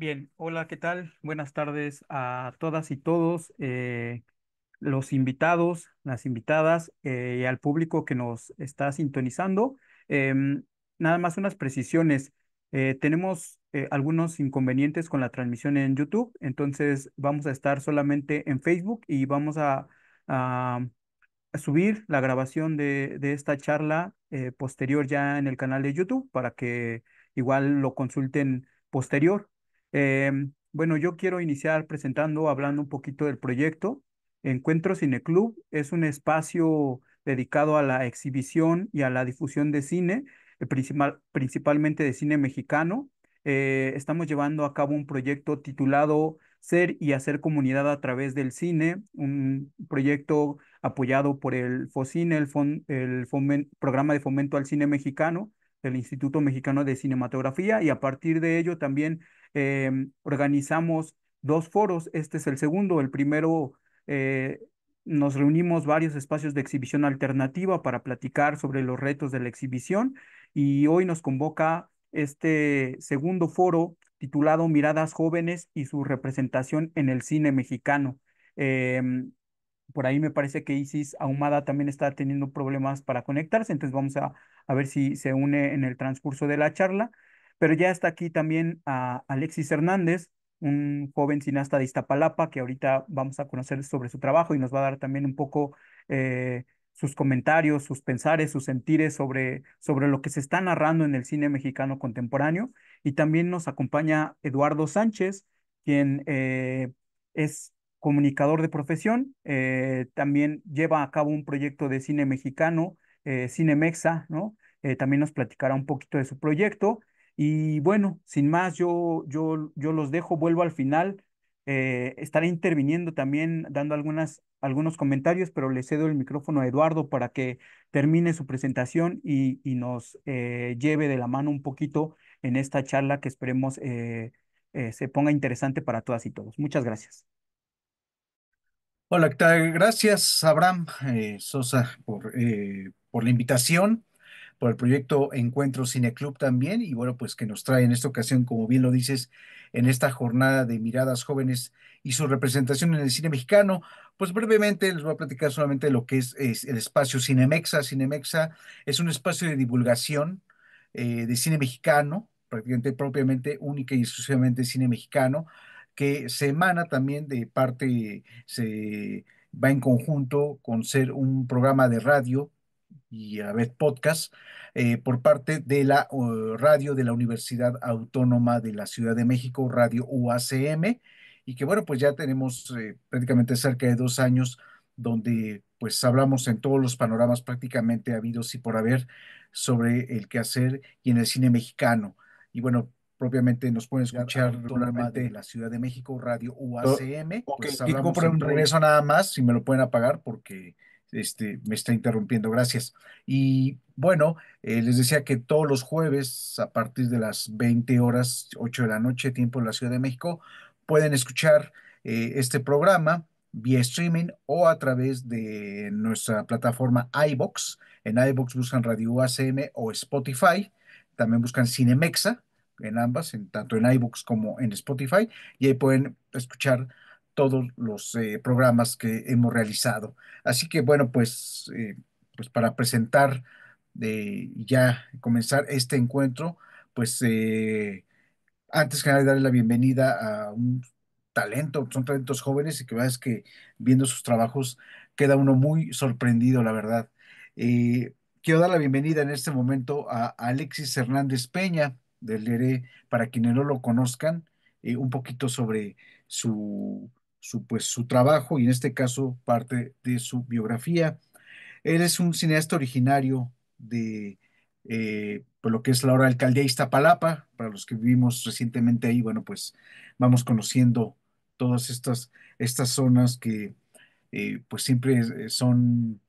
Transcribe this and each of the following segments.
Bien, hola, ¿qué tal? Buenas tardes a todas y todos, los invitados, las invitadas y al público que nos está sintonizando. Em, Nada más unas precisiones. Tenemos algunos inconvenientes con la transmisión en YouTube, entonces vamos a estar solamente en Facebook y vamos a subir la grabación de esta charla posterior ya en el canal de YouTube para que igual lo consulten posterior. Bueno, yo quiero iniciar presentando, hablando un poquito del proyecto. Encuentro Cineclub es un espacio dedicado a la exhibición y a la difusión de cine, principalmente de cine mexicano. Estamos llevando a cabo un proyecto titulado Ser y hacer comunidad a través del cine, un proyecto apoyado por el FOCINE, Programa de Fomento al Cine Mexicano del Instituto Mexicano de Cinematografía, y a partir de ello también organizamos dos foros. Este es el segundo. El primero, eh, nos reunimos varios espacios de exhibición alternativa para platicar sobre los retos de la exhibición, y hoy nos convoca este segundo foro titulado Miradas Jóvenes y su representación en el cine mexicano. Em, por ahí me parece que Isis Ahumada también está teniendo problemas para conectarse, entonces vamos a ver si se une en el transcurso de la charla. Pero ya está aquí también a Alexis Hernández, un joven cineasta de Iztapalapa, que ahorita vamos a conocer sobre su trabajo y nos va a dar también un poco sus comentarios, sus pensares, sus sentires sobre lo que se está narrando en el cine mexicano contemporáneo. Y también nos acompaña Eduardo Sánchez, quien es comunicador de profesión. También lleva a cabo un proyecto de cine mexicano, Cinemexa, ¿no? También nos platicará un poquito de su proyecto. Y bueno, sin más, yo los dejo, vuelvo al final. Estaré interviniendo también, dando algunos comentarios, pero le cedo el micrófono a Eduardo para que termine su presentación y nos lleve de la mano un poquito en esta charla que esperemos se ponga interesante para todas y todos. Muchas gracias. Hola, ¿qué tal? Gracias, Abraham Sosa, por la invitación, por el proyecto Encuentro Cine Club también, y bueno, pues que nos trae en esta ocasión, como bien lo dices, en esta jornada de miradas jóvenes y su representación en el cine mexicano. Pues brevemente les voy a platicar solamente lo que es el espacio Cinemexa. Cinemexa es un espacio de divulgación de cine mexicano, prácticamente propiamente única y exclusivamente cine mexicano, que se emana también de parte, se va en conjunto con ser un programa de radio y a vez podcast por parte de la radio de la Universidad Autónoma de la Ciudad de México, Radio UACM, y que bueno, pues ya tenemos prácticamente cerca de 2 años donde pues hablamos en todos los panoramas prácticamente habidos y por haber sobre el quehacer y en el cine mexicano. Y bueno, propiamente nos pueden escuchar Autónoma de regularmente la Ciudad de México, Radio To- UACM, Ok, pues y hablamos por en un todo. regreso. Regreso nada más, si me lo pueden apagar porque me está interrumpiendo, gracias. Y bueno, les decía que todos los jueves a partir de las 20 horas, 8 de la noche, tiempo de la Ciudad de México, pueden escuchar este programa vía streaming o a través de nuestra plataforma iVoox. En iVoox buscan Radio UACM o Spotify. También buscan Cinemexa en ambas, tanto en iVoox como en Spotify, y ahí pueden escuchar todos los programas que hemos realizado. Así que bueno, pues para presentar y ya comenzar este encuentro, pues antes que nada darle la bienvenida a un talento, son talentos jóvenes y que verdad es que viendo sus trabajos queda uno muy sorprendido, la verdad. Quiero dar la bienvenida en este momento a Alexis Hernández Peña del LERE, para quienes no lo conozcan, un poquito sobre pues, su trabajo y en este caso parte de su biografía. Él es un cineasta originario de pues, lo que es la ahora alcaldía Iztapalapa. Para los que vivimos recientemente ahí, bueno, pues vamos conociendo todas estas zonas que pues siempre son,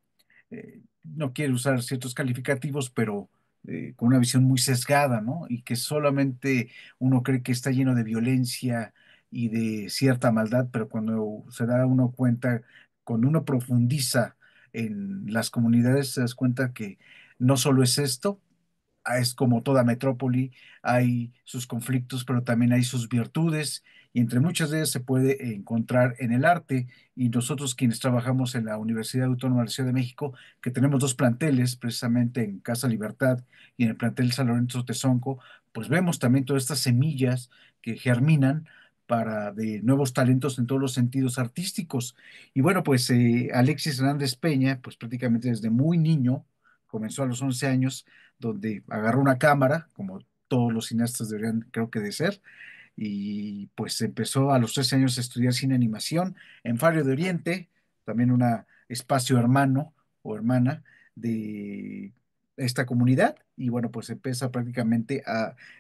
no quiero usar ciertos calificativos, pero con una visión muy sesgada, ¿no? Y que solamente uno cree que está lleno de violencia y de cierta maldad, pero cuando se da uno cuenta, cuando uno profundiza en las comunidades, se das cuenta que no solo es esto, es como toda metrópoli, hay sus conflictos, pero también hay sus virtudes, y entre muchas de ellas se puede encontrar en el arte. Y nosotros quienes trabajamos en la Universidad Autónoma de la Ciudad de México, que tenemos dos planteles, precisamente en Casa Libertad y en el plantel San Lorenzo Tezonco, pues vemos también todas estas semillas que germinan para de nuevos talentos en todos los sentidos artísticos. Y bueno, pues Alexis Hernández Peña, pues prácticamente desde muy niño, comenzó a los 11 años, donde agarró una cámara, como todos los cineastas deberían, creo que de ser, y pues empezó a los 13 años a estudiar cine animación en Faro de Oriente, también un espacio hermano o hermana de esta comunidad, y bueno, pues empieza prácticamente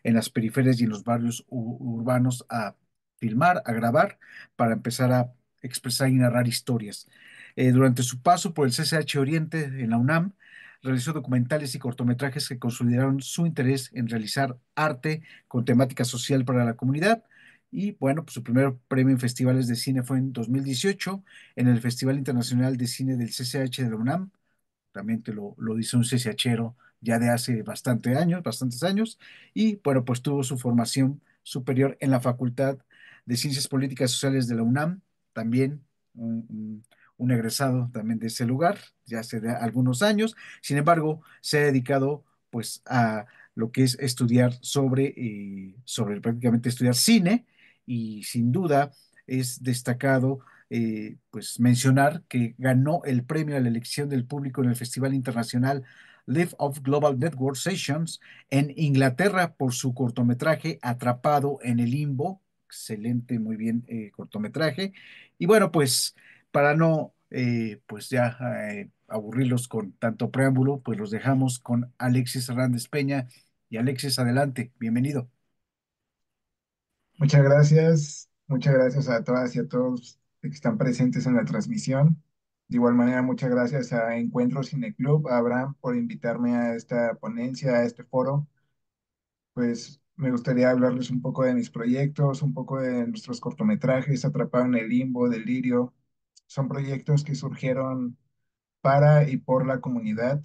en las periferias y en los barrios urbanos a filmar, a grabar, para empezar a expresar y narrar historias. Durante su paso por el CCH Oriente en la UNAM, realizó documentales y cortometrajes que consolidaron su interés en realizar arte con temática social para la comunidad. Y bueno, pues su primer premio en festivales de cine fue en 2018 en el Festival Internacional de Cine del CCH de la UNAM. También lo dice un CCHero ya de hace bastantes años. Y bueno, pues tuvo su formación superior en la Facultad de Ciencias Políticas y Sociales de la UNAM, también un egresado también de ese lugar, ya hace algunos años. Sin embargo, se ha dedicado pues a lo que es estudiar sobre prácticamente estudiar cine, y sin duda es destacado pues mencionar que ganó el premio a la elección del público en el Festival Internacional Live of Global Network Sessions en Inglaterra por su cortometraje Atrapado en el Limbo. Excelente, muy bien, cortometraje. Y bueno, pues para no pues ya aburrirlos con tanto preámbulo, pues los dejamos con Alexis Hernández Peña. Y Alexis, adelante, bienvenido. muchas gracias a todas y a todos que están presentes en la transmisión. De igual manera, muchas gracias a Encuentro Cineclub, a Abraham por invitarme a esta ponencia, a este foro. Pues me gustaría hablarles un poco de mis proyectos, un poco de nuestros cortometrajes, Atrapado en el Limbo, Delirio. Son proyectos que surgieron para y por la comunidad.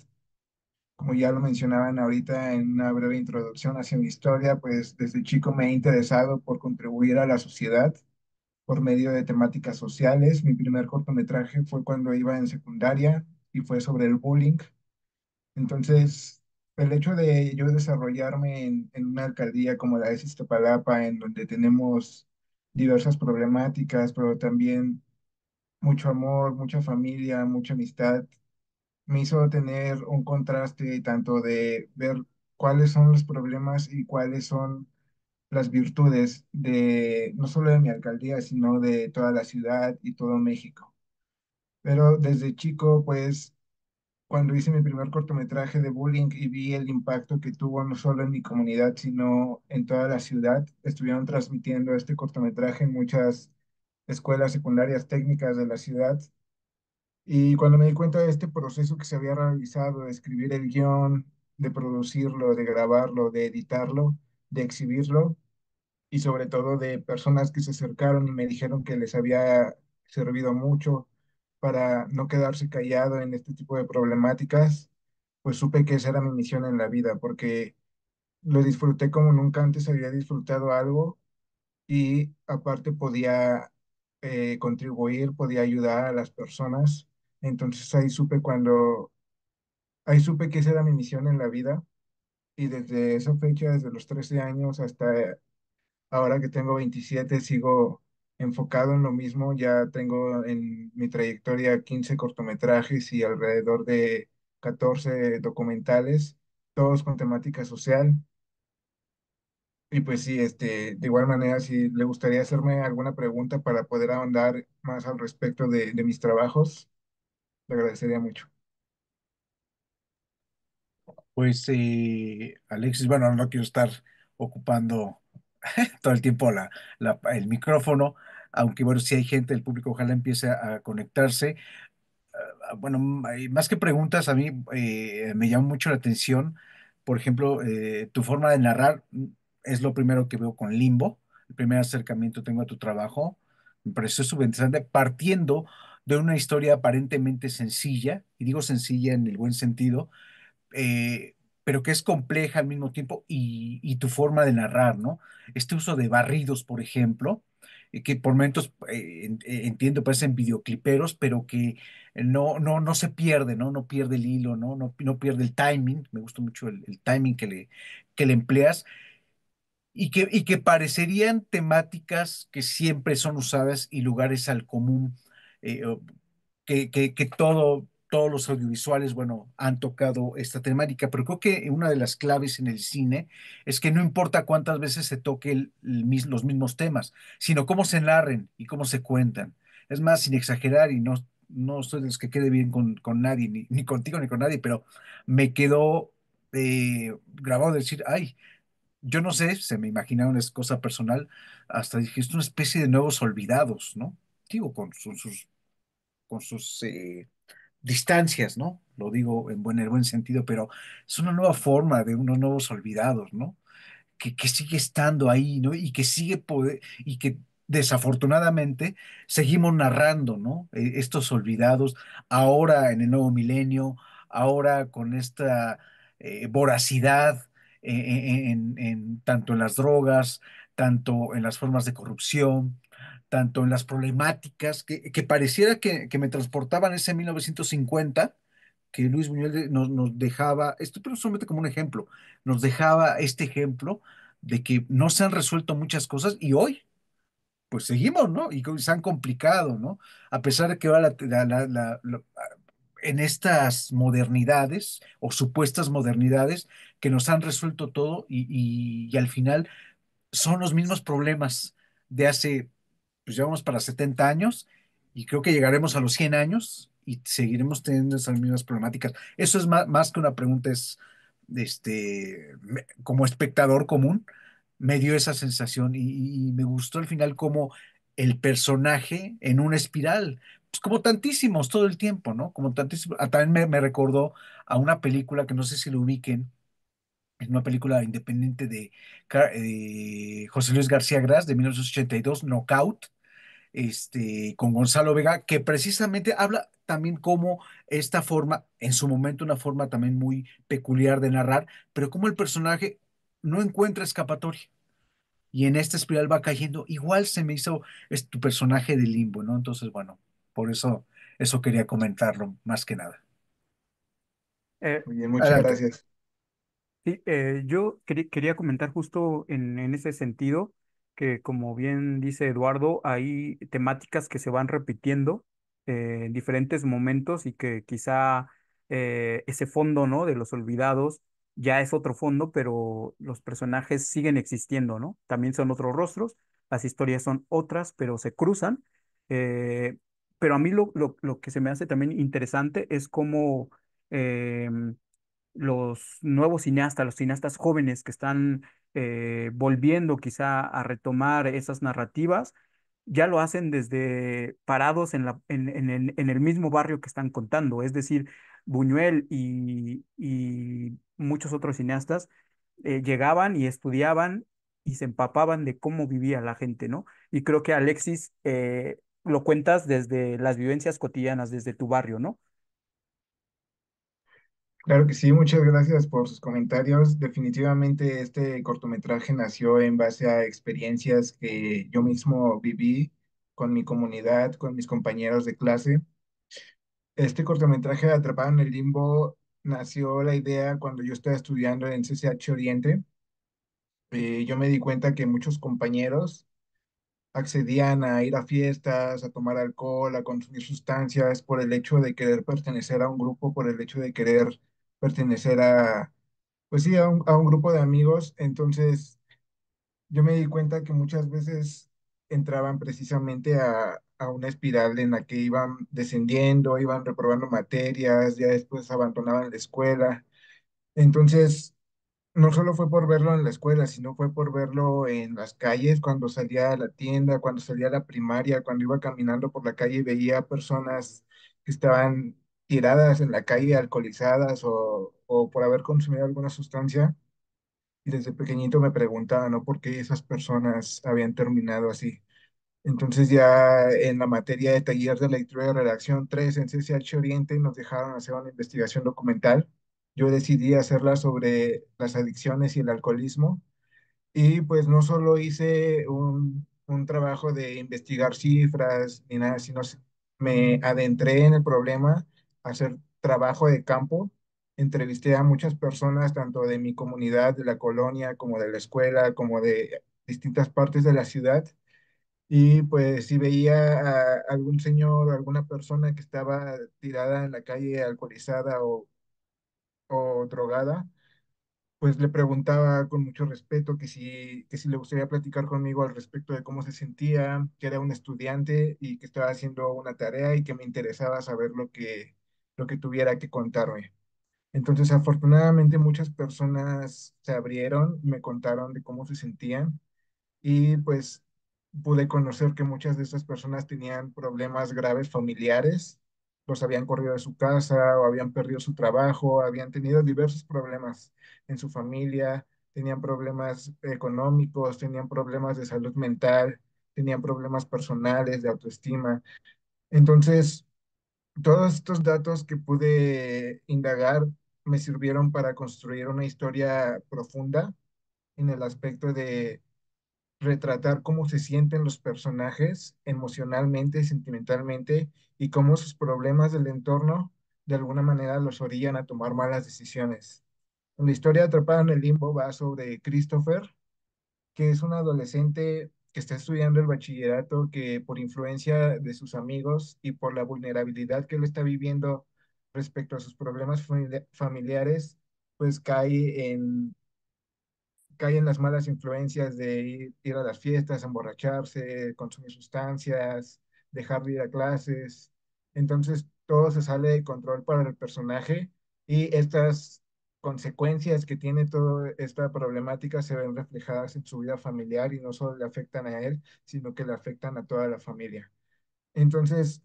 Como ya lo mencionaban ahorita en una breve introducción hacia mi historia, pues desde chico me he interesado por contribuir a la sociedad por medio de temáticas sociales. Mi primer cortometraje fue cuando iba en secundaria y fue sobre el bullying. Entonces, el hecho de yo desarrollarme en una alcaldía como la de Iztapalapa, en donde tenemos diversas problemáticas, pero también mucho amor, mucha familia, mucha amistad, me hizo tener un contraste tanto de ver cuáles son los problemas y cuáles son las virtudes de no solo de mi alcaldía, sino de toda la ciudad y todo México. Pero desde chico, pues, cuando hice mi primer cortometraje de bullying y vi el impacto que tuvo no solo en mi comunidad, sino en toda la ciudad, estuvieron transmitiendo este cortometraje en muchas escuelas secundarias técnicas de la ciudad. Y cuando me di cuenta de este proceso que se había realizado, de escribir el guión, de producirlo, de grabarlo, de editarlo, de exhibirlo, y sobre todo de personas que se acercaron y me dijeron que les había servido mucho para no quedarse callado en este tipo de problemáticas, pues supe que esa era mi misión en la vida, porque lo disfruté como nunca antes había disfrutado algo y aparte podía contribuir, podía ayudar a las personas. Entonces ahí supe que esa era mi misión en la vida y desde esa fecha, desde los 13 años hasta ahora que tengo 27 sigo enfocado en lo mismo. Ya tengo en mi trayectoria 15 cortometrajes y alrededor de 14 documentales, todos con temática social. Y pues sí, de igual manera, si le gustaría hacerme alguna pregunta para poder ahondar más al respecto de mis trabajos, le agradecería mucho. Pues Alexis, bueno, no quiero estar ocupando todo el tiempo el micrófono, aunque bueno, si hay gente del público, ojalá empiece a conectarse. Bueno, más que preguntas, a mí me llama mucho la atención, por ejemplo, tu forma de narrar es lo primero que veo con Limbo, el primer acercamiento tengo a tu trabajo, me pareció súper interesante, partiendo de una historia aparentemente sencilla, y digo sencilla en el buen sentido, eh, pero que es compleja al mismo tiempo y tu forma de narrar, ¿no? Este uso de barridos, por ejemplo, que por momentos entiendo, parecen videocliperos, pero que no se pierde, ¿no? No pierde el hilo, ¿no? No pierde el timing. Me gusta mucho el timing que le empleas y que parecerían temáticas que siempre son usadas y lugares al común, o que todos los audiovisuales, bueno, han tocado esta temática, pero creo que una de las claves en el cine es que no importa cuántas veces se toque los mismos temas, sino cómo se narren y cómo se cuentan. Es más, sin exagerar, y no soy de los que quede bien con nadie, ni contigo ni con nadie, pero me quedó grabado decir, ay, yo no sé, se me imaginaron, es cosa personal, hasta dije, es una especie de nuevos olvidados, ¿no? Digo, con sus distancias, ¿no? Lo digo en el buen sentido, pero es una nueva forma de unos nuevos olvidados, ¿no? Que sigue estando ahí, ¿no? Y que y que desafortunadamente seguimos narrando, ¿no? Estos olvidados, ahora en el nuevo milenio, ahora con esta voracidad tanto en las drogas, tanto en las formas de corrupción, tanto en las problemáticas que pareciera que me transportaban ese 1950 que Luis Buñuel nos dejaba, esto pero solamente como un ejemplo, nos dejaba este ejemplo de que no se han resuelto muchas cosas y hoy, pues seguimos, ¿no? Y que se han complicado, ¿no? A pesar de que ahora en estas modernidades o supuestas modernidades que nos han resuelto todo y al final son los mismos problemas de hace, pues llevamos para 70 años y creo que llegaremos a los 100 años y seguiremos teniendo esas mismas problemáticas. Eso es más que una pregunta, es como espectador común, me dio esa sensación y me gustó al final como el personaje en una espiral, pues como tantísimos todo el tiempo, ¿no? Como tantísimos. También me recordó a una película que no sé si lo ubiquen, es una película independiente de José Luis García Gras de 1982, Knockout, con Gonzalo Vega, que precisamente habla también como esta forma, en su momento una forma también muy peculiar de narrar, pero como el personaje no encuentra escapatoria y en esta espiral va cayendo, igual se me hizo tu personaje de Limbo, ¿no? Entonces, bueno, por eso quería comentarlo más que nada. Eh, Muy bien, muchas Adelante. gracias. Sí, yo quería comentar justo en ese sentido que, como bien dice Eduardo, hay temáticas que se van repitiendo en diferentes momentos y que quizá ese fondo, ¿no? De los olvidados ya es otro fondo, pero los personajes siguen existiendo, ¿no? También son otros rostros, las historias son otras, pero se cruzan. eh, pero a mí lo que se me hace también interesante es cómo los nuevos cineastas, los cineastas jóvenes que están volviendo quizá a retomar esas narrativas, ya lo hacen desde parados en el mismo barrio que están contando. Es decir, Buñuel y muchos otros cineastas llegaban y estudiaban y se empapaban de cómo vivía la gente, ¿no? Y creo que Alexis lo cuentas desde las vivencias cotidianas, desde tu barrio, ¿no? Claro que sí, muchas gracias por sus comentarios. Definitivamente este cortometraje nació en base a experiencias que yo mismo viví con mi comunidad, con mis compañeros de clase. Este cortometraje Atrapado en el Limbo nació la idea cuando yo estaba estudiando en CCH Oriente. Yo me di cuenta que muchos compañeros accedían a ir a fiestas, a tomar alcohol, a consumir sustancias por el hecho de querer pertenecer a un grupo, por el hecho de querer pertenecer a, pues sí, a un grupo de amigos. Entonces, yo me di cuenta que muchas veces entraban precisamente a una espiral en la que iban descendiendo, iban reprobando materias, ya después abandonaban la escuela. Entonces, no solo fue por verlo en la escuela, sino fue por verlo en las calles, cuando salía a la tienda, cuando salía a la primaria, cuando iba caminando por la calle y veía personas que estaban tiradas en la calle, alcoholizadas o por haber consumido alguna sustancia. Y desde pequeñito me preguntaba, ¿no? ¿Por qué esas personas habían terminado así? Entonces ya en la materia de taller de lectura y redacción 3 en CCH Oriente nos dejaron hacer una investigación documental yo decidí hacerla sobre las adicciones y el alcoholismo. Y pues no solo hice un trabajo de investigar cifras ni nada, sino me adentré en el problema, a hacer trabajo de campo. Entrevisté a muchas personas, tanto de mi comunidad, de la colonia, como de la escuela, como de distintas partes de la ciudad. Y pues si veía a algún señor, alguna persona que estaba tirada en la calle alcoholizada o drogada, pues le preguntaba con mucho respeto que si le gustaría platicar conmigo al respecto de cómo se sentía, que era un estudiante y que estaba haciendo una tarea y que me interesaba saber lo que tuviera que contarme. Entonces, afortunadamente, muchas personas se abrieron, me contaron de cómo se sentían y pues pude conocer que muchas de estas personas tenían problemas graves familiares, los habían corrido de su casa o habían perdido su trabajo, habían tenido diversos problemas en su familia, tenían problemas económicos, tenían problemas de salud mental, tenían problemas personales de autoestima. Entonces, todos estos datos que pude indagar me sirvieron para construir una historia profunda en el aspecto de retratar cómo se sienten los personajes emocionalmente, sentimentalmente, y cómo sus problemas del entorno de alguna manera los orillan a tomar malas decisiones. La historia Atrapada en el Limbo va sobre Christopher, que es un adolescente que está estudiando el bachillerato, que por influencia de sus amigos y por la vulnerabilidad que él está viviendo respecto a sus problemas familiares, pues cae en las malas influencias de ir a las fiestas, emborracharse, consumir sustancias, dejar de ir a clases. Entonces todo se sale de control para el personaje y estas consecuencias que tiene toda esta problemática se ven reflejadas en su vida familiar y no solo le afectan a él, sino que le afectan a toda la familia. Entonces,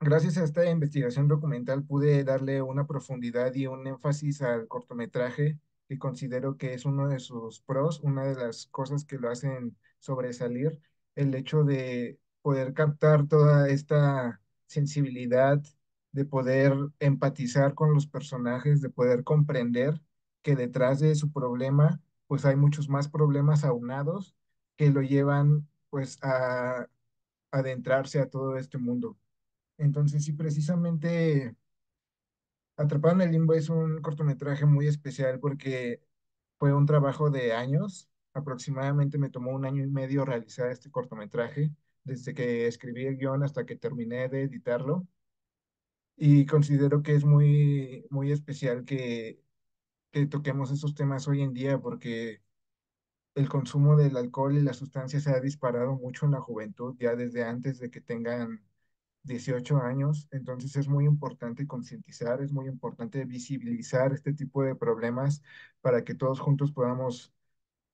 gracias a esta investigación documental pude darle una profundidad y un énfasis al cortometraje que considero que es uno de sus pros, una de las cosas que lo hacen sobresalir, el hecho de poder captar toda esta sensibilidad, de poder empatizar con los personajes, de poder comprender que detrás de su problema, pues hay muchos más problemas aunados que lo llevan pues a adentrarse a todo este mundo. Entonces, sí, precisamente Atrapado en el Limbo es un cortometraje muy especial porque fue un trabajo de años. Aproximadamente me tomó un año y medio realizar este cortometraje, desde que escribí el guión hasta que terminé de editarlo. Y considero que es muy especial que toquemos esos temas hoy en día porque el consumo del alcohol y las sustancias se ha disparado mucho en la juventud, ya desde antes de que tengan 18 años, entonces es muy importante concientizar, es muy importante visibilizar este tipo de problemas para que todos juntos podamos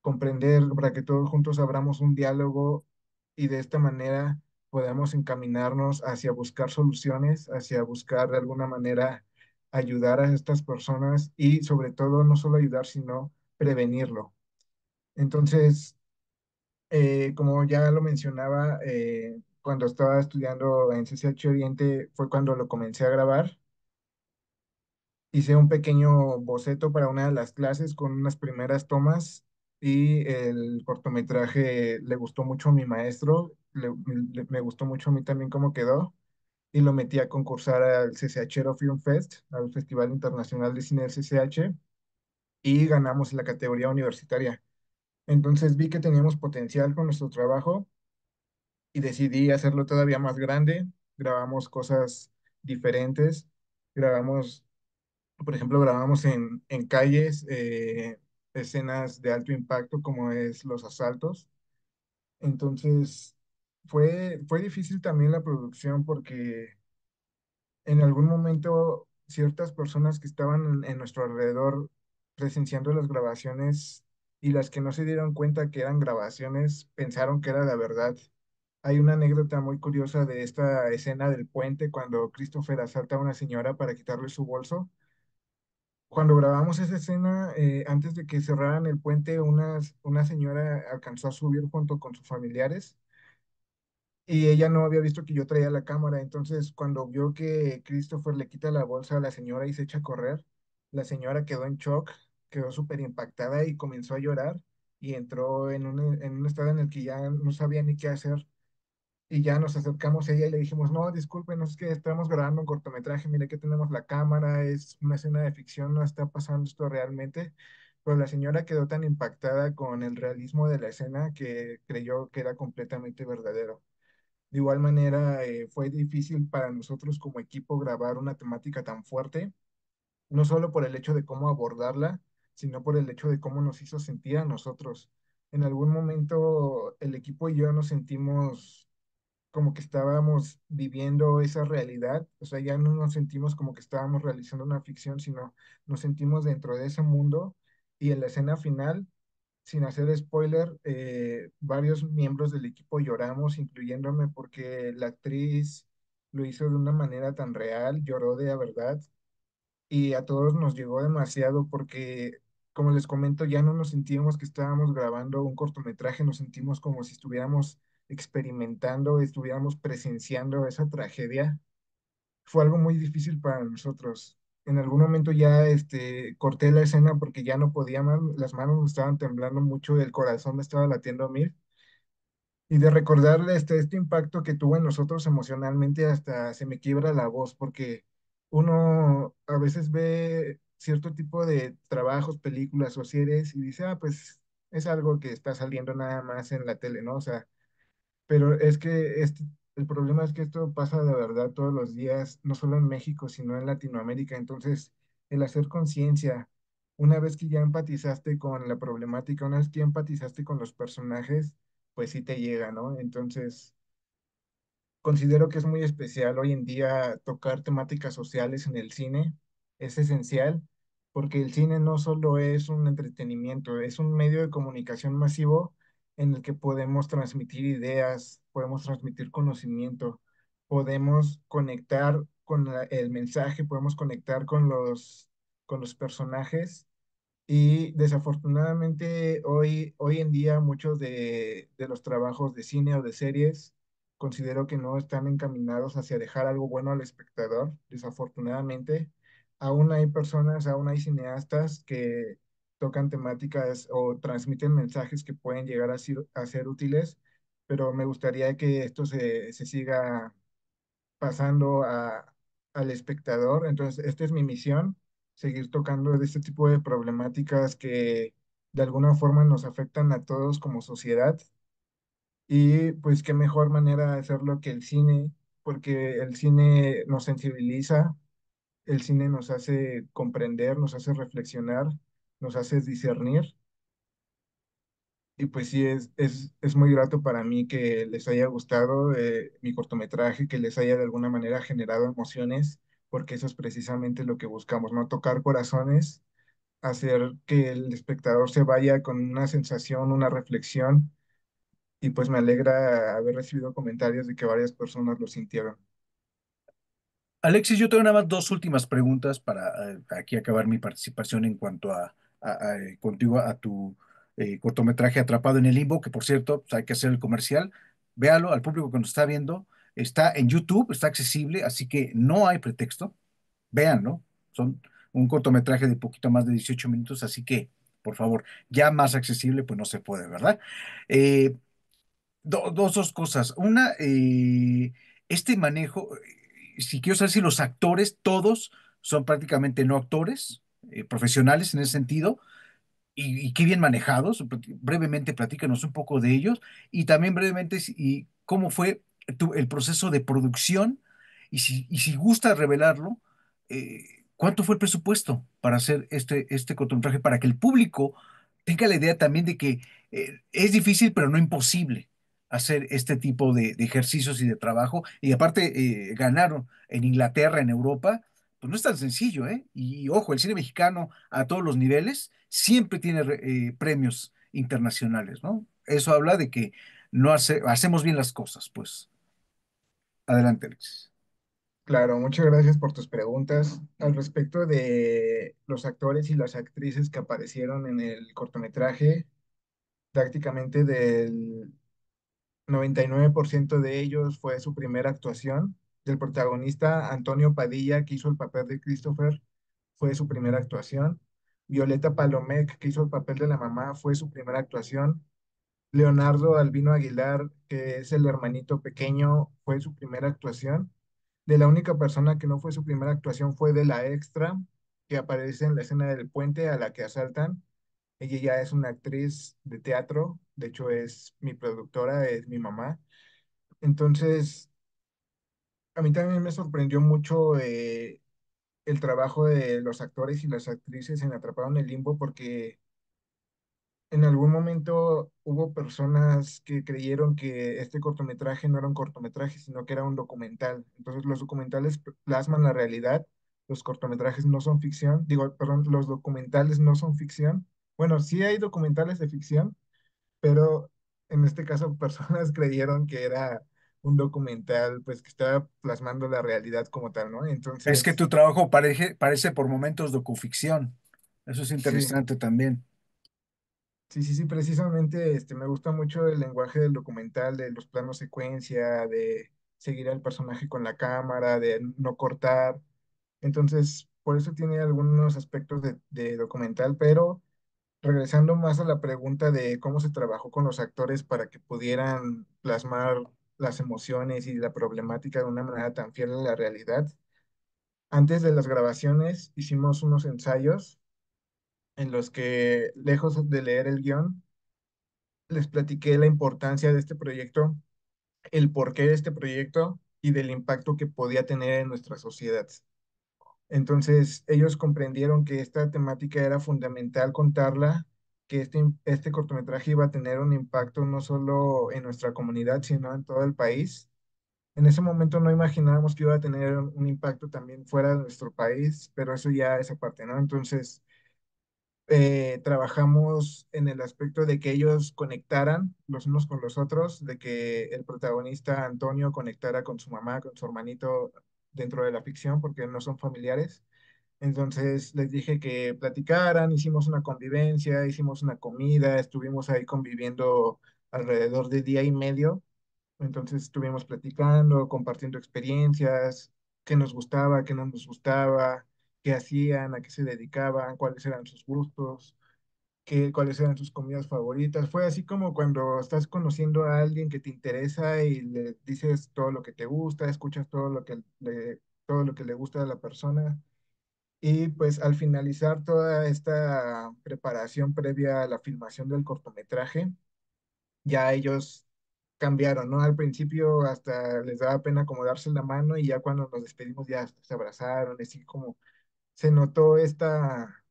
comprender, para que todos juntos abramos un diálogo y de esta manera podamos encaminarnos hacia buscar soluciones, hacia buscar de alguna manera ayudar a estas personas y sobre todo no solo ayudar, sino prevenirlo. Entonces, como ya lo mencionaba, cuando estaba estudiando en CCH Oriente fue cuando lo comencé a grabar. Hice un pequeño boceto para una de las clases con unas primeras tomas y el cortometraje le gustó mucho a mi maestro, me gustó mucho a mí también cómo quedó y lo metí a concursar al CCHero Film Fest, al Festival Internacional de Cine del CCH y ganamos la categoría universitaria. Entonces vi que teníamos potencial con nuestro trabajo y decidí hacerlo todavía más grande. Grabamos cosas diferentes, grabamos, por ejemplo, grabamos en calles, escenas de alto impacto como es los asaltos. Entonces, fue difícil también la producción porque en algún momento ciertas personas que estaban en nuestro alrededor presenciando las grabaciones y las que no se dieron cuenta que eran grabaciones pensaron que era la verdad. Hay una anécdota muy curiosa de esta escena del puente cuando Christopher asalta a una señora para quitarle su bolso. Cuando grabamos esa escena, antes de que cerraran el puente, una señora alcanzó a subir junto con sus familiares y ella no había visto que yo traía la cámara. Entonces, cuando vio que Christopher le quita la bolsa a la señora y se echa a correr, La señora quedó en shock, quedó súper impactada y comenzó a llorar y entró en un estado en el que ya no sabía ni qué hacer. Y ya nos acercamos a ella y le dijimos, no, discúlpenos, es que estamos grabando un cortometraje, mire que tenemos la cámara, es una escena de ficción, no está pasando esto realmente. Pero la señora quedó tan impactada con el realismo de la escena que creyó que era completamente verdadero. De igual manera, fue difícil para nosotros como equipo grabar una temática tan fuerte, no solo por el hecho de cómo abordarla, sino por el hecho de cómo nos hizo sentir a nosotros. En algún momento el equipo y yo nos sentimos como que estábamos viviendo esa realidad, o sea, ya no nos sentimos como que estábamos realizando una ficción, sino nos sentimos dentro de ese mundo y en la escena final, sin hacer spoiler, varios miembros del equipo lloramos, incluyéndome, porque la actriz lo hizo de una manera tan real, lloró de a verdad y a todos nos llegó demasiado porque, como les comento, ya no nos sentíamos que estábamos grabando un cortometraje, nos sentimos como si estuviéramos experimentando, estuviéramos presenciando esa tragedia. Fue algo muy difícil para nosotros. En algún momento ya corté la escena porque ya no podía más, las manos me estaban temblando mucho, el corazón me estaba latiendo a mil. Y de recordarle este impacto que tuvo en nosotros emocionalmente, hasta se me quiebra la voz, porque uno a veces ve cierto tipo de trabajos, películas o series y dice, ah, pues es algo que está saliendo nada más en la tele, ¿no? O sea, pero es que el problema es que esto pasa de verdad todos los días, no solo en México, sino en Latinoamérica. Entonces, el hacer conciencia, una vez que ya empatizaste con la problemática, una vez que ya empatizaste con los personajes, pues sí te llega, ¿no? Entonces, considero que es muy especial hoy en día tocar temáticas sociales en el cine. Es esencial porque el cine no solo es un entretenimiento, es un medio de comunicación masivo en el que podemos transmitir ideas, podemos transmitir conocimiento, podemos conectar con el mensaje, podemos conectar con los personajes y desafortunadamente hoy en día muchos de los trabajos de cine o de series considero que no están encaminados hacia dejar algo bueno al espectador. Desafortunadamente, aún hay personas, aún hay cineastas que tocan temáticas o transmiten mensajes que pueden llegar a ser útiles, pero me gustaría que esto se siga pasando al espectador. Entonces, esta es mi misión, seguir tocando de este tipo de problemáticas que de alguna forma nos afectan a todos como sociedad. Y pues qué mejor manera de hacerlo que el cine, porque el cine nos sensibiliza, el cine nos hace comprender, nos hace reflexionar, nos hace discernir. Y pues sí, es muy grato para mí que les haya gustado mi cortometraje, que les haya de alguna manera generado emociones, porque eso es precisamente lo que buscamos, ¿no? Tocar corazones, hacer que el espectador se vaya con una sensación, una reflexión, y pues me alegra haber recibido comentarios de que varias personas lo sintieron. Alexis, yo tengo nada más dos últimas preguntas para aquí acabar mi participación en cuanto contigo a tu cortometraje Atrapado en el Limbo, que por cierto, pues, hay que hacer el comercial. Véalo al público que nos está viendo. Está en YouTube, está accesible, así que no hay pretexto. Véanlo. Son un cortometraje de poquito más de 18 minutos, así que, por favor, ya más accesible, pues no se puede, ¿verdad? Eh, dos cosas. Una, este manejo, si quiero saber si los actores, todos son prácticamente no actores, profesionales en ese sentido, y qué bien manejados. Brevemente, platícanos un poco de ellos y también brevemente y cómo fue el proceso de producción y si gusta revelarlo, ¿cuánto fue el presupuesto para hacer este cortometraje para que el público tenga la idea también de que es difícil pero no imposible hacer este tipo de ejercicios y de trabajo y aparte ganaron en Inglaterra, en Europa? Pues no es tan sencillo, ¿eh? Y ojo, el cine mexicano a todos los niveles siempre tiene premios internacionales, ¿no? Eso habla de que no hacemos bien las cosas, pues. Adelante, Alexis. Claro, muchas gracias por tus preguntas. Al respecto de los actores y las actrices que aparecieron en el cortometraje, prácticamente del 99% de ellos fue su primera actuación. Del protagonista, Antonio Padilla, que hizo el papel de Christopher, fue su primera actuación. Violeta Palomec, que hizo el papel de la mamá, fue su primera actuación. Leonardo Albino Aguilar, que es el hermanito pequeño, fue su primera actuación. De la única persona que no fue su primera actuación fue de la extra, que aparece en la escena del puente a la que asaltan. Ella ya es una actriz de teatro, de hecho es mi productora, es mi mamá. Entonces, a mí también me sorprendió mucho el trabajo de los actores y las actrices en Atrapado en el Limbo, porque en algún momento hubo personas que creyeron que este cortometraje no era un cortometraje, sino que era un documental. Entonces, los documentales plasman la realidad, los cortometrajes no son ficción, digo, perdón, los documentales no son ficción. Bueno, sí hay documentales de ficción, pero en este caso personas creyeron que era un documental, pues que estaba plasmando la realidad como tal, ¿no? Es que Entonces, tu trabajo parece por momentos docuficción. Eso es sí, interesante también. sí, precisamente me gusta mucho el lenguaje del documental, de los planos secuencia, de seguir al personaje con la cámara, de no cortar. Entonces, por eso tiene algunos aspectos de documental, pero regresando más a la pregunta de cómo se trabajó con los actores para que pudieran plasmar las emociones y la problemática de una manera tan fiel a la realidad. Antes de las grabaciones hicimos unos ensayos en los que, lejos de leer el guión, les platiqué la importancia de este proyecto, el porqué de este proyecto y del impacto que podía tener en nuestra sociedad. Entonces, ellos comprendieron que esta temática era fundamental contarla, que este cortometraje iba a tener un impacto no solo en nuestra comunidad, sino en todo el país. En ese momento no imaginábamos que iba a tener un impacto también fuera de nuestro país, pero eso ya es aparte, ¿no? Entonces, trabajamos en el aspecto de que ellos conectaran los unos con los otros, de que el protagonista Antonio conectara con su mamá, con su hermanito dentro de la ficción, porque no son familiares. Entonces les dije que platicaran, hicimos una convivencia, hicimos una comida, estuvimos ahí conviviendo alrededor de día y medio. Entonces estuvimos platicando, compartiendo experiencias, qué nos gustaba, qué no nos gustaba, qué hacían, a qué se dedicaban, cuáles eran sus gustos, cuáles eran sus comidas favoritas. Fue así como cuando estás conociendo a alguien que te interesa y le dices todo lo que te gusta, escuchas todo lo que le gusta a la persona. Y pues al finalizar toda esta preparación previa a la filmación del cortometraje, ya ellos cambiaron, ¿no? Al principio hasta les daba pena como darse la mano y ya cuando nos despedimos ya hasta se abrazaron, así como se notó esta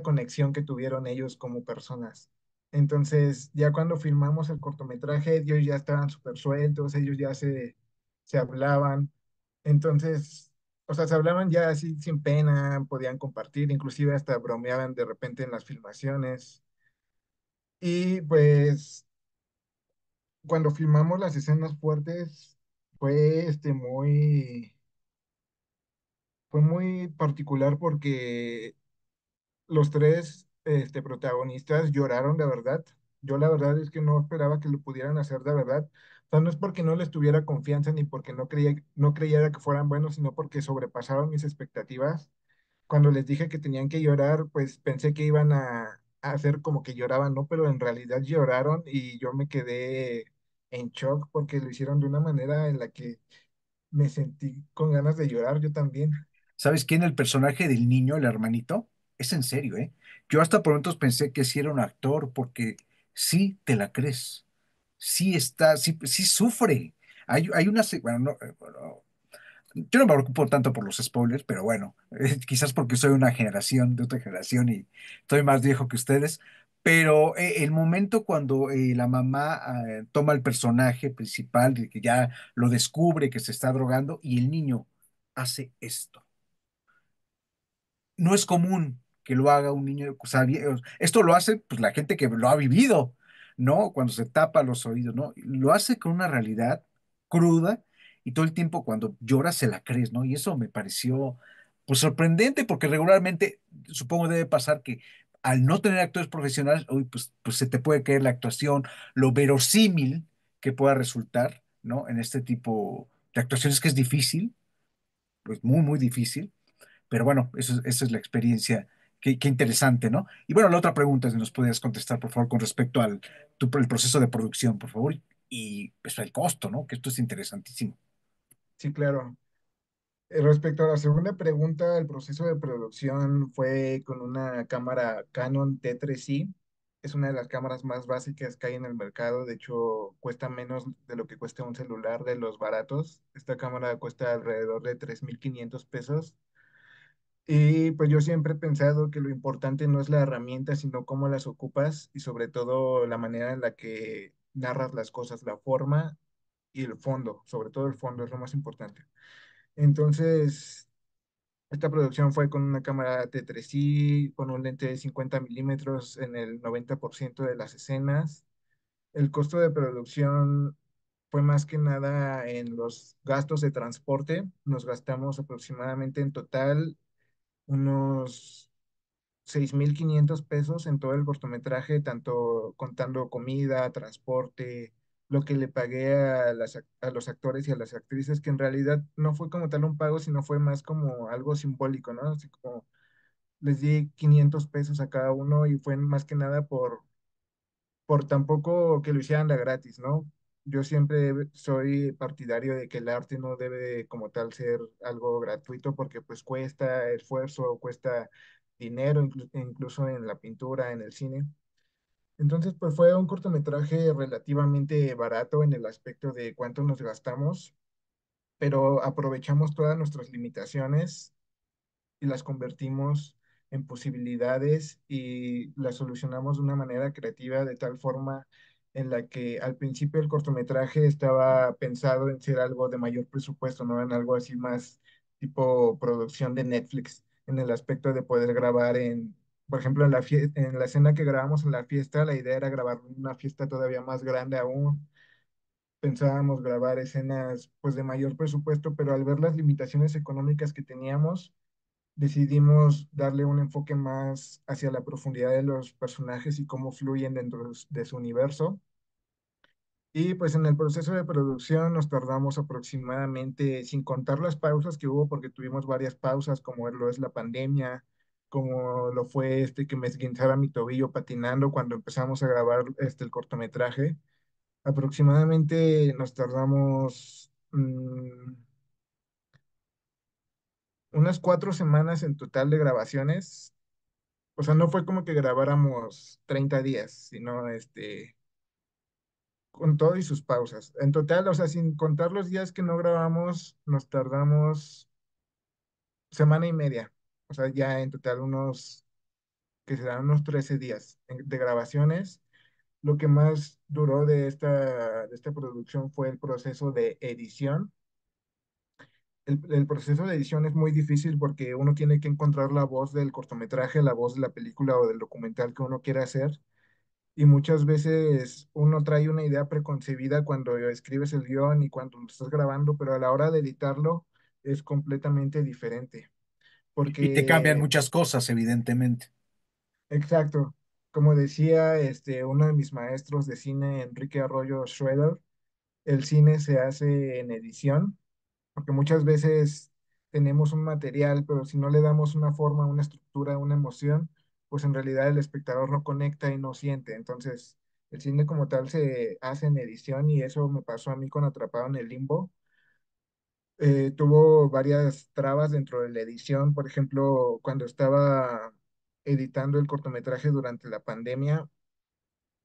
conexión que tuvieron ellos como personas. Entonces, ya cuando filmamos el cortometraje, ellos ya estaban súper sueltos, ellos ya se hablaban. Entonces, o sea, se hablaban ya así sin pena, podían compartir, inclusive hasta bromeaban de repente en las filmaciones. Y pues cuando filmamos las escenas fuertes, fue fue muy particular porque los tres protagonistas lloraron de verdad. Yo la verdad es que no esperaba que lo pudieran hacer de verdad. O sea, no es porque no les tuviera confianza ni porque no creyera que fueran buenos, sino porque sobrepasaron mis expectativas. Cuando les dije que tenían que llorar, pues pensé que iban a hacer como que lloraban, ¿no? Pero en realidad lloraron y yo me quedé en shock porque lo hicieron de una manera en la que me sentí con ganas de llorar yo también. ¿Sabes quién? El personaje del niño, el hermanito, es en serio, ¿eh? Yo hasta por momentos pensé que sí era un actor, porque sí te la crees, sí está, sí sufre. Hay una, bueno, bueno, yo no me preocupo tanto por los spoilers, pero bueno, quizás porque soy una generación de otra generación y estoy más viejo que ustedes. Pero el momento cuando la mamá toma el personaje principal, de que ya lo descubre que se está drogando y el niño hace esto, no es común que lo haga un niño, o sea, esto lo hace pues la gente que lo ha vivido, ¿no? Cuando se tapa los oídos, ¿no? Lo hace con una realidad cruda y todo el tiempo cuando llora se la crees, ¿no? Y eso me pareció pues sorprendente porque regularmente supongo debe pasar que al no tener actores profesionales, uy, pues se te puede caer la actuación, lo verosímil que pueda resultar, ¿no? En este tipo de actuaciones que es difícil, pues muy, muy difícil, Pero bueno, esa es la experiencia. Qué interesante, ¿no? Y bueno, la otra pregunta, si nos podías contestar, por favor, con respecto al el proceso de producción, por favor, y pues el costo, ¿no? Que esto es interesantísimo. Sí, claro. Respecto a la segunda pregunta, el proceso de producción fue con una cámara Canon T3i. Es una de las cámaras más básicas que hay en el mercado. De hecho, cuesta menos de lo que cuesta un celular de los baratos. Esta cámara cuesta alrededor de 3.500 pesos. Y pues yo siempre he pensado que lo importante no es la herramienta, sino cómo las ocupas y sobre todo la manera en la que narras las cosas, la forma y el fondo, sobre todo el fondo es lo más importante. Entonces, esta producción fue con una cámara T3i, con un lente de 50 milímetros en el 90% de las escenas. El costo de producción fue más que nada en los gastos de transporte. Nos gastamos aproximadamente en total unos 6.500 pesos en todo el cortometraje, tanto contando comida, transporte, lo que le pagué a los actores y a las actrices, que en realidad no fue como tal un pago, sino fue más como algo simbólico, ¿no? Así como les di 500 pesos a cada uno y fue más que nada por tampoco que lo hicieran de gratis, ¿no? Yo siempre soy partidario de que el arte no debe como tal ser algo gratuito porque pues cuesta esfuerzo, cuesta dinero, incluso en la pintura, en el cine. Entonces pues fue un cortometraje relativamente barato en el aspecto de cuánto nos gastamos, pero aprovechamos todas nuestras limitaciones y las convertimos en posibilidades y las solucionamos de una manera creativa de tal forma en la que al principio el cortometraje estaba pensado en ser algo de mayor presupuesto, no en algo así más tipo producción de Netflix, en el aspecto de poder grabar por ejemplo, en la escena que grabamos en la fiesta, la idea era grabar una fiesta todavía más grande aún. Pensábamos grabar escenas pues de mayor presupuesto, pero al ver las limitaciones económicas que teníamos, decidimos darle un enfoque más hacia la profundidad de los personajes y cómo fluyen dentro de su universo. Y pues en el proceso de producción nos tardamos aproximadamente, sin contar las pausas que hubo, porque tuvimos varias pausas, como lo es la pandemia, como lo fue que me esguinzara mi tobillo patinando cuando empezamos a grabar el cortometraje. Aproximadamente nos tardamos unas 4 semanas en total de grabaciones. O sea, no fue como que grabáramos 30 días, sino con todo y sus pausas. En total, o sea, sin contar los días que no grabamos, nos tardamos semana y media. O sea, ya en total que serán unos 13 días de grabaciones. Lo que más duró de esta producción fue el proceso de edición. El proceso de edición es muy difícil porque uno tiene que encontrar la voz del cortometraje, la voz de la película o del documental que uno quiere hacer. Y muchas veces uno trae una idea preconcebida cuando escribes el guión y cuando lo estás grabando, pero a la hora de editarlo es completamente diferente. Y te cambian Porque, muchas cosas, evidentemente. exacto, como decía uno de mis maestros de cine, Enrique Arroyo Schroeder, el cine se hace en edición, porque muchas veces tenemos un material, pero si no le damos una forma, una estructura, una emoción, pues en realidad el espectador no conecta y no siente. Entonces, el cine como tal se hace en edición y eso me pasó a mí con Atrapado en el Limbo. Tuvo varias trabas dentro de la edición, por ejemplo, cuando estaba editando el cortometraje durante la pandemia,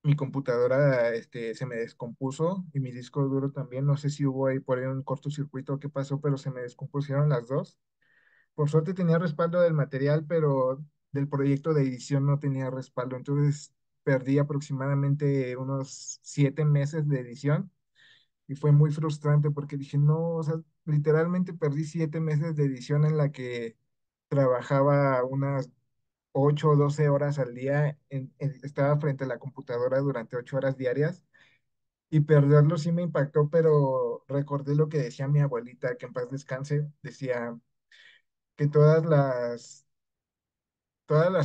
mi computadora se me descompuso y mi disco duro también. No sé si hubo ahí por ahí un cortocircuito o qué pasó, pero se me descompusieron las dos. Por suerte tenía respaldo del material, pero del proyecto de edición no tenía respaldo. Entonces perdí aproximadamente unos 7 meses de edición y fue muy frustrante porque dije, no, o sea, literalmente perdí 7 meses de edición en la que trabajaba unas 8 o 12 horas al día, estaba frente a la computadora durante 8 horas diarias y perderlo sí me impactó, pero recordé lo que decía mi abuelita, que en paz descanse, decía que todas las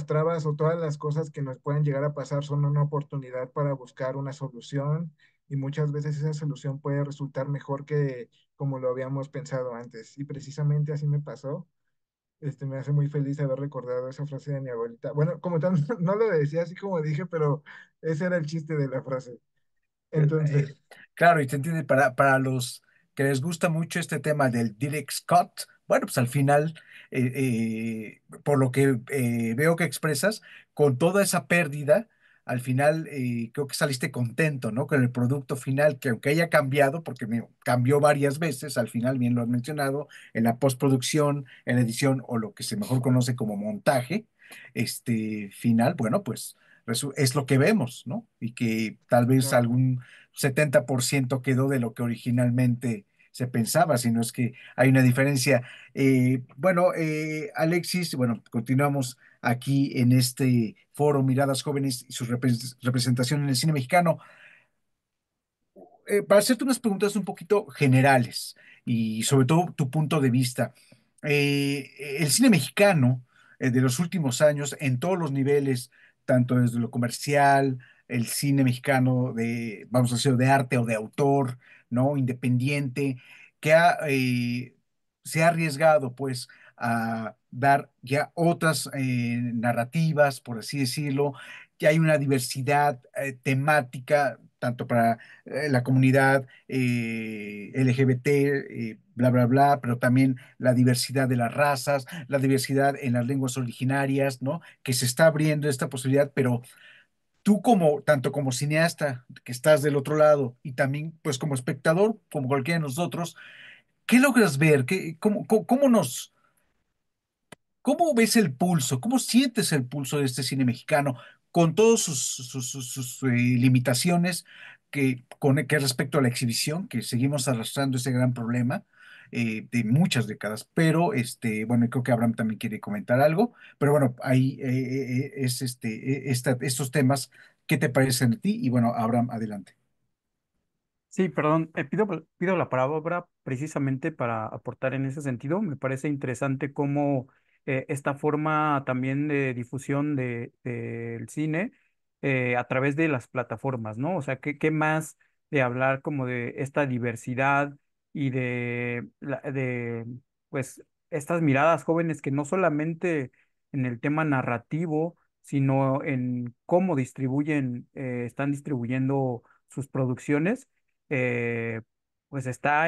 trabas o todas las cosas que nos pueden llegar a pasar son una oportunidad para buscar una solución y muchas veces esa solución puede resultar mejor que como lo habíamos pensado antes. Y precisamente así me pasó. Me hace muy feliz haber recordado esa frase de mi abuelita. Bueno, como tal, no lo decía así como dije, pero ese era el chiste de la frase. Eh, Entonces, claro, y te entiende, para los que les gusta mucho este tema del Direct Scott, bueno, pues al final, por lo que veo que expresas, con toda esa pérdida, al final creo que saliste contento, ¿no? Con el producto final, que aunque haya cambiado, porque cambió varias veces, al final, bien lo has mencionado, en la postproducción, en la edición o lo que se mejor conoce como montaje, final, bueno, pues es lo que vemos, ¿no? Y que tal vez claro, algún 70% quedó de lo que originalmente se pensaba, sino es que hay una diferencia. Bueno, Alexis, bueno, continuamos aquí en este foro Miradas Jóvenes y su representación en el cine mexicano. Para hacerte unas preguntas un poquito generales y sobre todo tu punto de vista. El cine mexicano de los últimos años, en todos los niveles, tanto desde lo comercial, el cine mexicano de, vamos a decir, de arte o de autor, ¿no? Independiente, que se ha arriesgado, pues, a dar ya otras narrativas, por así decirlo, que hay una diversidad temática, tanto para la comunidad LGBT, bla, bla, bla, pero también la diversidad de las razas, la diversidad en las lenguas originarias, ¿no? Que se está abriendo esta posibilidad, pero tú como, tanto como cineasta, que estás del otro lado, y también pues como espectador, como cualquiera de nosotros, ¿qué logras ver? ¿Cómo nos... ¿Cómo ves el pulso? ¿Cómo sientes el pulso de este cine mexicano con todas sus limitaciones que respecto a la exhibición, que seguimos arrastrando ese gran problema de muchas décadas? Pero, bueno, creo que Abraham también quiere comentar algo, pero bueno, ahí es estos temas, ¿qué te parecen a ti? Y bueno, Abraham, adelante. Sí, perdón, pido la palabra precisamente para aportar en ese sentido. Me parece interesante cómo esta forma también de difusión del cine a través de las plataformas, ¿no? O sea, ¿qué más de hablar como de esta diversidad y de pues, estas miradas jóvenes que no solamente en el tema narrativo, sino en cómo están distribuyendo sus producciones eh, pues está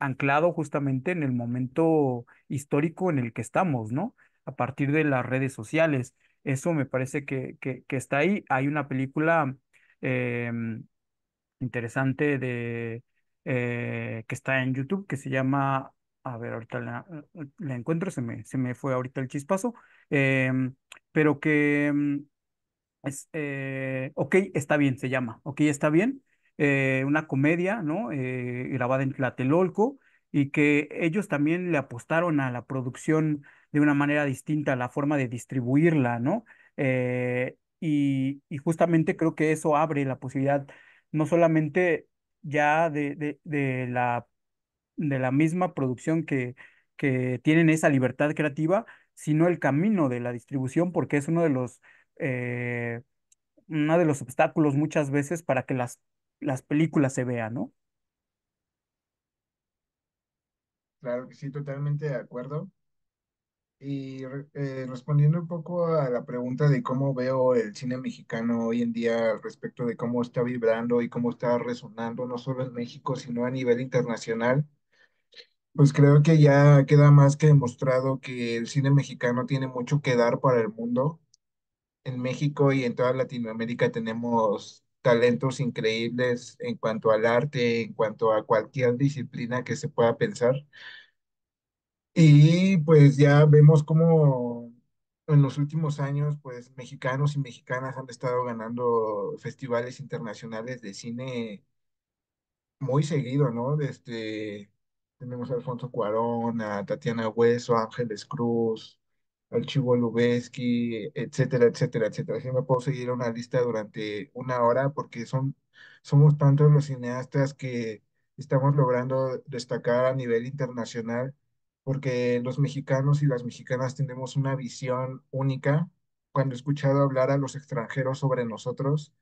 anclado justamente en el momento histórico en el que estamos, ¿no? A partir de las redes sociales. Eso me parece que está ahí. Hay una película em, interesante que está en YouTube que se llama, a ver, ahorita la encuentro, se me fue ahorita el chispazo, em, pero que ok, está bien, se llama. Ok, está bien. Una comedia, ¿no? Grabada en Tlatelolco y que ellos también le apostaron a la producción de una manera distinta, a la forma de distribuirla, ¿no? Y justamente creo que eso abre la posibilidad no solamente ya de la misma producción que tienen esa libertad creativa, sino el camino de la distribución, porque es eh, uno de los obstáculos muchas veces para que las películas se vean, ¿no? claro que sí, totalmente de acuerdo. Respondiendo un poco a la pregunta de cómo veo el cine mexicano hoy en día respecto de cómo está vibrando y cómo está resonando, no solo en México, sino a nivel internacional, pues creo que ya queda más que demostrado que el cine mexicano tiene mucho que dar para el mundo. En México y en toda Latinoamérica tenemos talentos increíbles en cuanto al arte, en cuanto a cualquier disciplina que se pueda pensar. Y pues ya vemos cómo en los últimos años, pues mexicanos y mexicanas han estado ganando festivales internacionales de cine muy seguido, ¿no? Tenemos a Alfonso Cuarón, a Tatiana Hueso, a Ángeles Cruz, al Chivo Lubeski, etcétera, etcétera, etcétera. Así me puedo seguir una lista durante una hora porque somos tantos los cineastas que estamos logrando destacar a nivel internacional porque los mexicanos y las mexicanas tenemos una visión única. Cuando he escuchado hablar a los extranjeros sobre nosotros,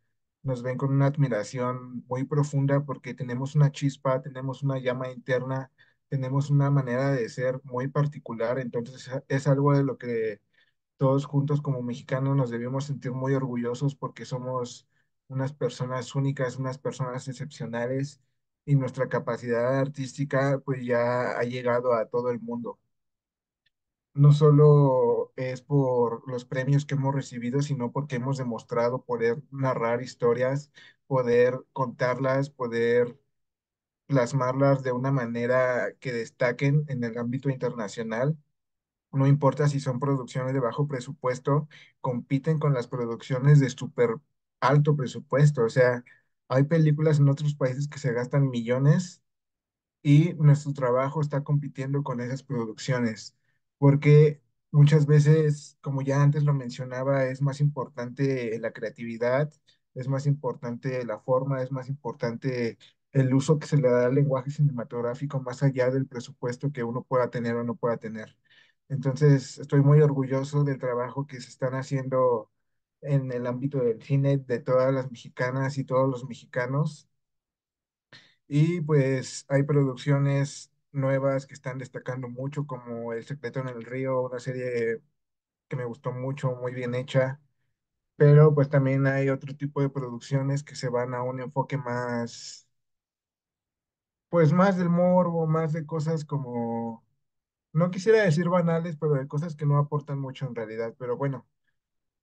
nos ven con una admiración muy profunda porque tenemos una chispa, tenemos una llama interna, tenemos una manera de ser muy particular, entonces es algo de lo que todos juntos como mexicanos nos debemos sentir muy orgullosos porque somos unas personas únicas, unas personas excepcionales y nuestra capacidad artística pues ya ha llegado a todo el mundo. No solo es por los premios que hemos recibido, sino porque hemos demostrado poder narrar historias, poder contarlas, poder plasmarlas de una manera que destaquen en el ámbito internacional. No importa si son producciones de bajo presupuesto, compiten con las producciones de súper alto presupuesto. O sea, hay películas en otros países que se gastan millones y nuestro trabajo está compitiendo con esas producciones, porque muchas veces, como ya antes lo mencionaba, es más importante la creatividad, es más importante la forma, es más importante el uso que se le da al lenguaje cinematográfico más allá del presupuesto que uno pueda tener o no pueda tener. Entonces, estoy muy orgulloso del trabajo que se están haciendo en el ámbito del cine de todas las mexicanas y todos los mexicanos y pues hay producciones nuevas que están destacando mucho, como El secreto en el río, una serie que me gustó mucho, muy bien hecha, pero pues también hay otro tipo de producciones que se van a un enfoque más, pues más del morbo, más de cosas como, no quisiera decir banales, pero de cosas que no aportan mucho en realidad, pero bueno,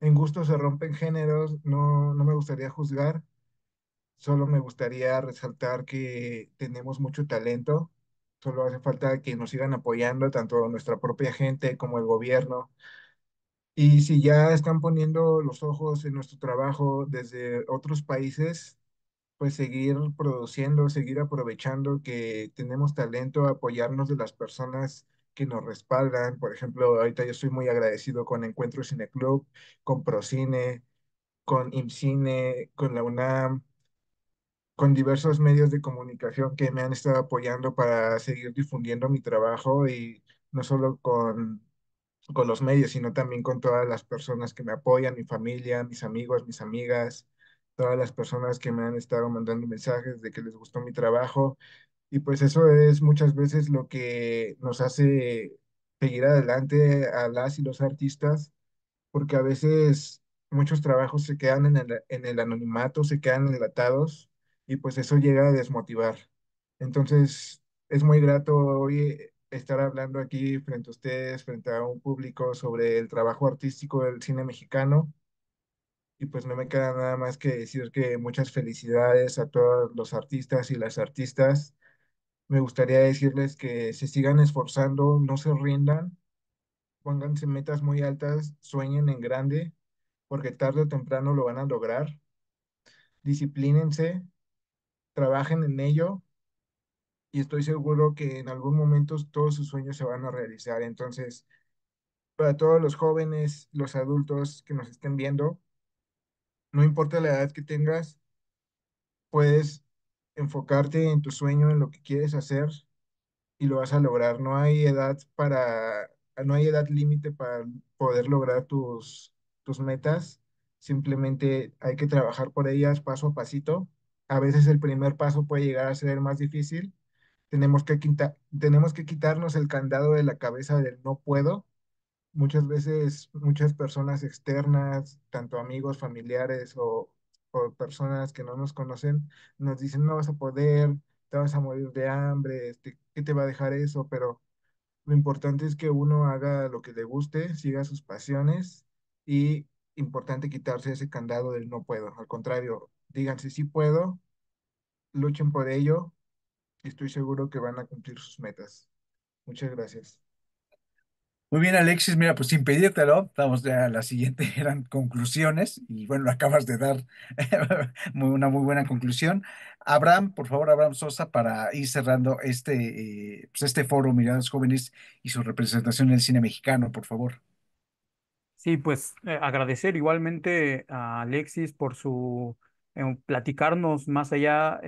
en gusto se rompen géneros, no, no me gustaría juzgar. Solo me gustaría resaltar que tenemos mucho talento, solo hace falta que nos sigan apoyando, tanto nuestra propia gente como el gobierno. Y si ya están poniendo los ojos en nuestro trabajo desde otros países, pues seguir produciendo, seguir aprovechando que tenemos talento, apoyarnos de las personas que nos respaldan. Por ejemplo, ahorita yo estoy muy agradecido con Encuentro Cine Club, con Procine, con IMCINE, con la UNAM, con diversos medios de comunicación que me han estado apoyando para seguir difundiendo mi trabajo y no solo con los medios, sino también con todas las personas que me apoyan, mi familia, mis amigos, mis amigas, todas las personas que me han estado mandando mensajes de que les gustó mi trabajo. Y pues eso es muchas veces lo que nos hace seguir adelante a las y los artistas porque a veces muchos trabajos se quedan en el anonimato, se quedan enlatados y pues eso llega a desmotivar. Entonces, es muy grato hoy estar hablando aquí frente a ustedes, frente a un público sobre el trabajo artístico del cine mexicano y pues no me queda nada más que decir que muchas felicidades a todos los artistas y las artistas. Me gustaría decirles que se sigan esforzando, no se rindan, pónganse metas muy altas, sueñen en grande porque tarde o temprano lo van a lograr. Disciplínense, trabajen en ello y estoy seguro que en algún momento todos sus sueños se van a realizar. Entonces, para todos los jóvenes, los adultos que nos estén viendo, no importa la edad que tengas, puedes enfocarte en tu sueño, en lo que quieres hacer y lo vas a lograr. No hay edad límite para poder lograr tus metas. Simplemente hay que trabajar por ellas paso a pasito. A veces el primer paso puede llegar a ser más difícil. Tenemos que quitarnos el candado de la cabeza del no puedo. Muchas veces muchas personas externas, tanto amigos, familiares o personas que no nos conocen, nos dicen no vas a poder, te vas a morir de hambre, ¿qué te va a dejar eso? Pero lo importante es que uno haga lo que le guste, siga sus pasiones y importante quitarse ese candado del no puedo. Al contrario, díganse sí puedo, luchen por ello y estoy seguro que van a cumplir sus metas. Muchas gracias. Muy bien, Alexis, mira, pues sin pedírtelo, estamos ya a la siguiente, eran conclusiones, y bueno, acabas de dar una muy buena conclusión. Abraham, por favor, Abraham Sosa, para ir cerrando pues este foro Miradas Jóvenes y su representación en el cine mexicano, por favor. Sí, pues agradecer igualmente a Alexis por su platicarnos más allá.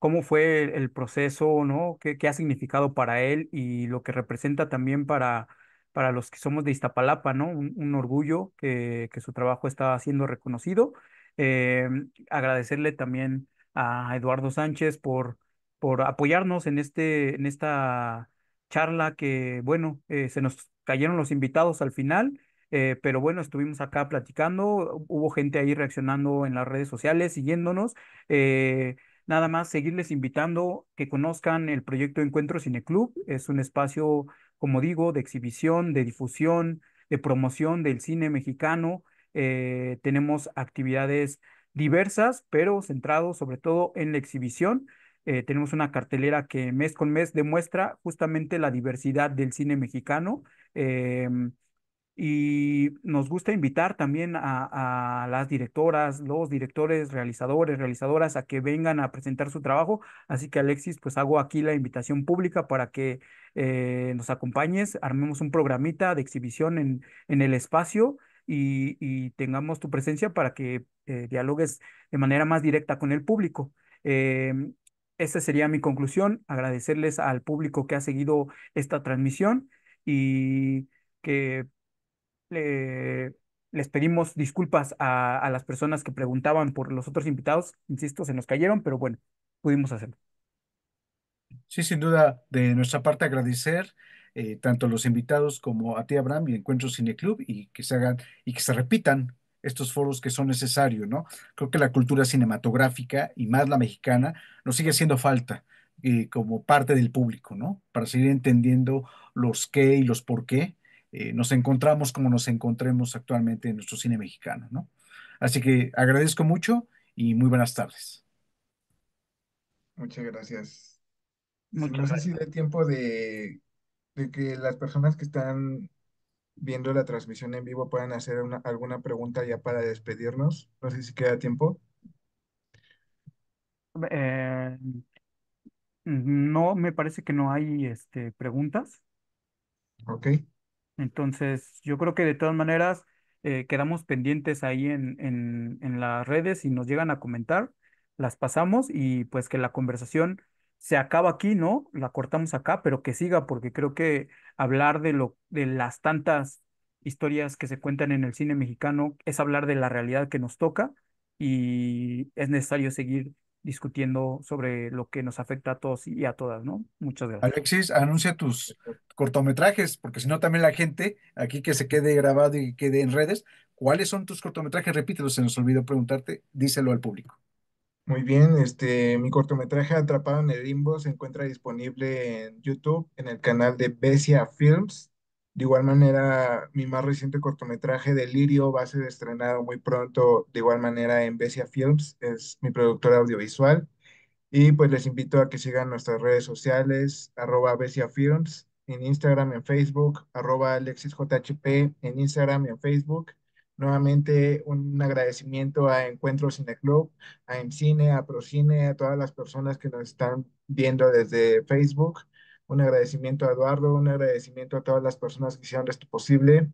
Cómo fue el proceso, ¿no? ¿Qué ha significado para él y lo que representa también para los que somos de Iztapalapa, ¿no? Un orgullo que su trabajo está siendo reconocido. Eh, Agradecerle también a Eduardo Sánchez por apoyarnos en esta charla que, bueno, se nos cayeron los invitados al final, pero bueno, estuvimos acá platicando, hubo gente ahí reaccionando en las redes sociales, siguiéndonos. eh, Nada más seguirles invitando que conozcan el proyecto Encuentro Cineclub. Es un espacio, como digo, de exhibición, de difusión, de promoción del cine mexicano. Tenemos actividades diversas, pero centrados sobre todo en la exhibición. Tenemos una cartelera que mes con mes demuestra justamente la diversidad del cine mexicano. em, y nos gusta invitar también a las directoras, los directores, realizadores, realizadoras a que vengan a presentar su trabajo. Así que Alexis, pues hago aquí la invitación pública para que nos acompañes, armemos un programita de exhibición en el espacio y tengamos tu presencia para que dialogues de manera más directa con el público. Em, Esa sería mi conclusión, agradecerles al público que ha seguido esta transmisión y que le- les pedimos disculpas a las personas que preguntaban por los otros invitados. Insisto, se nos cayeron, pero bueno, pudimos hacerlo. Sí, sin duda, de nuestra parte agradecer tanto a los invitados como a ti, Abraham, y Encuentro Cine Club, y que se hagan y que se repitan estos foros que son necesarios, ¿no? Creo que la cultura cinematográfica, y más la mexicana, nos sigue haciendo falta como parte del público, ¿no? Para seguir entendiendo los qué y los por qué nos encontramos como nos encontremos actualmente en nuestro cine mexicano, ¿no? Así que agradezco mucho y muy buenas tardes. Muchas gracias. No Muchas sé si gracias. da tiempo de que las personas que están viendo la transmisión en vivo puedan hacer alguna pregunta ya para despedirnos. No sé si queda tiempo. Eh, no, me parece que no hay preguntas. Ok, Entonces, yo creo que de todas maneras quedamos pendientes ahí en las redes y nos llegan a comentar, las pasamos y pues que la conversación se acaba aquí, ¿no? La cortamos acá, pero que siga, porque creo que hablar de las tantas historias que se cuentan en el cine mexicano es hablar de la realidad que nos toca y es necesario seguir discutiendo sobre lo que nos afecta a todos y a todas, ¿no? Muchas gracias. Alexis, anuncia tus cortometrajes, porque si no también la gente, aquí que se quede grabado y quede en redes, ¿cuáles son tus cortometrajes? Repítelos, se nos olvidó preguntarte, díselo al público. muy bien. Mi cortometraje Atrapado en el Limbo se encuentra disponible en YouTube, en el canal de Besia Films. De igual manera, mi más reciente cortometraje, Delirio, va a ser estrenado muy pronto, de igual manera en Besia Films, es mi productora audiovisual. Y pues les invito a que sigan nuestras redes sociales, @BesiaFilms, en Instagram, en Facebook, @AlexisJHP, en Instagram y en Facebook. Nuevamente un agradecimiento a Encuentro Cineclub, a EMCINE, a Procine, a todas las personas que nos están viendo desde Facebook. Un agradecimiento a Eduardo, un agradecimiento a todas las personas que hicieron esto posible.